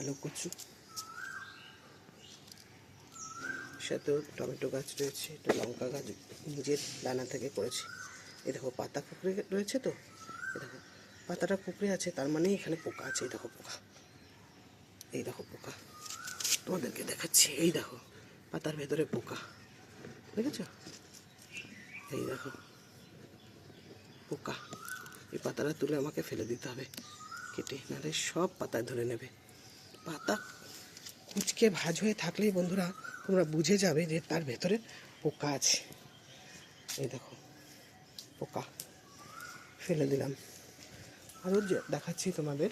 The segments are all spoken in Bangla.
কালো কচু, সাথেও টমেটো গাছ রয়েছে, একটা লঙ্কা গাছ নিজের দানা থেকে করেছি। এই দেখো পাতা কুকড়ে রয়েছে, তো এই দেখো পাতাটা কুকড়ে আছে, তার মানে এখানে পোকা আছে। এই দেখো পোকা, এই দেখো পোকা, তোমাদেরকে দেখাচ্ছি। এই দেখো পাতার ভেতরে পোকা, দেখেছো? এই দেখো পোকা। এই পাতাটা তুলে আমাকে ফেলে দিতে হবে কেটে, নাহলে সব পাতায় ধরে নেবে। পাতা কুচকে ভাজ হয়ে থাকলেই বন্ধুরা তোমরা বুঝে যাবে যে তার ভেতরে পোকা আছে। এই দেখো পোকা, ফেলে দিলাম। আরও দেখাচ্ছি তোমাদের।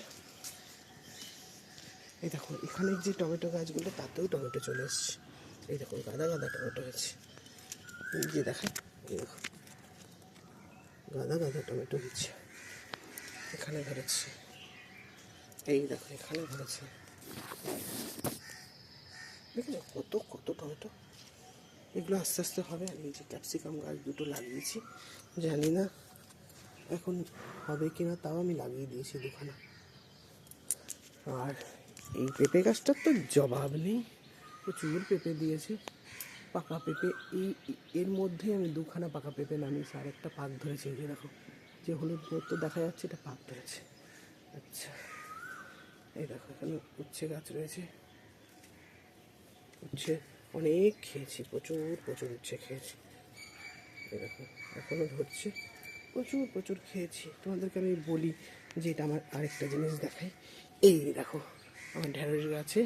এই দেখো এখানে যে টমেটো গাছগুলো, তাতেও টমেটো চলে এসছে। এই দেখো গাদা গাদা টমেটো হয়েছে, এই যে দেখায়, এই দেখো গাদা গাদা টমেটো হচ্ছে, এখানে ধরেছে। এই দেখো এখানে ধরেছে, দেখেছো কত কত টমেটো। এগুলো আস্তে আস্তে হবে। আর এই যে ক্যাপসিকাম গাছ দুটো লাগিয়েছি, জানি না এখন হবে কি না, তাও আমি লাগিয়ে দিয়েছি দুখানা। আর এই পেঁপে গাছটার তো জবাব নেই, প্রচুর পেঁপে দিয়েছে, পাকা পেঁপে। এর মধ্যেই আমি দুখানা পাকা পেঁপে নামিয়েছি, আর একটা পাক ধরেছে। এই যে দেখো, যে হলুদ মতো দেখা যাচ্ছে, এটা পাক ধরেছে। আচ্ছা, এই দেখো এখানে উচ্ছে গাছ রয়েছে, উচ্ছে অনেক খেয়েছি, প্রচুর প্রচুর উচ্ছে খেয়েছি। এই দেখো এখনও ধরছে, প্রচুর প্রচুর খেয়েছি। তোমাদেরকে আমি বলি যে এটা আমার আরেকটা জিনিস দেখাই। এই দেখো আমার ঢ্যাঁড়স গাছে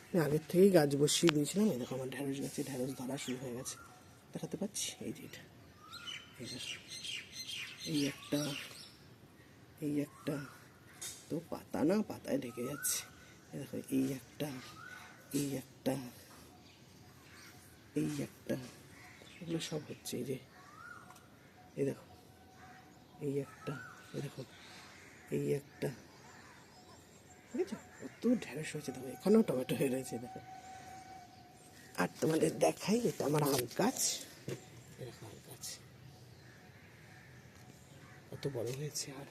আমি আগের থেকেই গাছ বসিয়ে দিয়েছিলাম। এই দেখো আমার ঢ্যাঁড়স গাছে ঢ্যাঁড়স ধরা শুরু হয়ে গেছে, দেখাতে পাচ্ছি। এই যে এটা, এই দেখো, এই একটা, এই একটা, তো পাতা না পাতায় ঢেকে যাচ্ছে। এই দেখো এই একটা, এই একটা, এই একটা, এগুলো সব হচ্ছে। এই যে এই দেখো এই একটা, এই দেখো এই একটা, ঠিক আছে? কত ঢেঁড়স হয়েছে, দেখো এখানেও টমেটো হয়ে রয়েছে, দেখো। আর তোমাদের দেখাই, এটা আমার আম গাছ, এরকম আম গাছ কত বড় হয়েছে। আর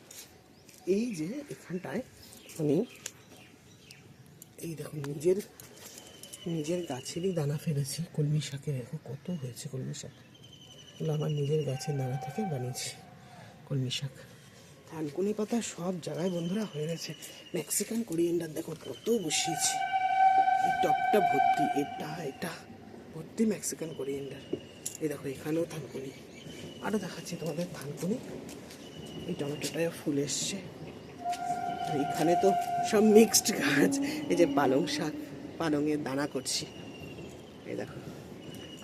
এই যে এখানটায় আমি এই দেখো নিজের গাছেরই দানা ফেলেছি, কলমি শাকের। দেখো কত হয়েছে কলমি শাক, এগুলো আমার নিজের গাছের দানা থেকে বানিয়েছি কলমি শাক। থানকুনি পাতা সব জায়গায় বন্ধুরা হয়ে গেছে। মেক্সিকান কোরিয়েন্ডার দেখো কত বসিয়েছি, এই টপটা ভর্তি, এটা ভর্তি মেক্সিকান কোরিয়েন্ডার। এই দেখো এখানেও থানকুনি, আরও দেখাচ্ছি তোমাদের থানকুনি। এই টমেটোটায় ফুল এসছে। আর এখানে তো সব মিক্সড গাছ। এই যে পালং শাক, পালংয়ের দানা করছি, এই দেখো।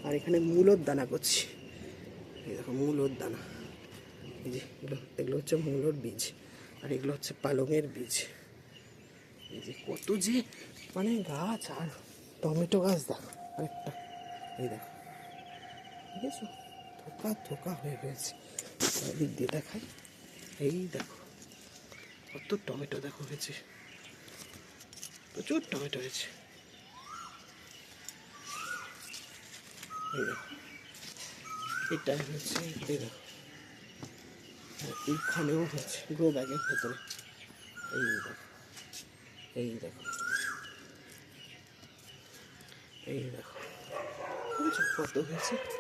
আর এখানে মূলোর দানা করছি, এই দেখো মূলোর দানা। এই যে এগুলো হচ্ছে মূলোর বীজ, আর এগুলো হচ্ছে পালংয়ের বীজ। এই যে কত যে মানে গাছ। আর টমেটো গাছ দেখো আরেকটা, এই দেখো, ঠিক আছে, থোকা থোকা হয়ে গেছে। দিক দিয়ে দেখাই, এই দেখো কত টমেটো দেখো হয়েছে, প্রচুর টমেটো হয়েছে। এই দেখো এটা হচ্ছে, এই দেখো এইখানেও হচ্ছে গ্রো ব্যাগের ভেতরে। এই দেখো, এই দেখো, এই দেখো, কত হয়েছে।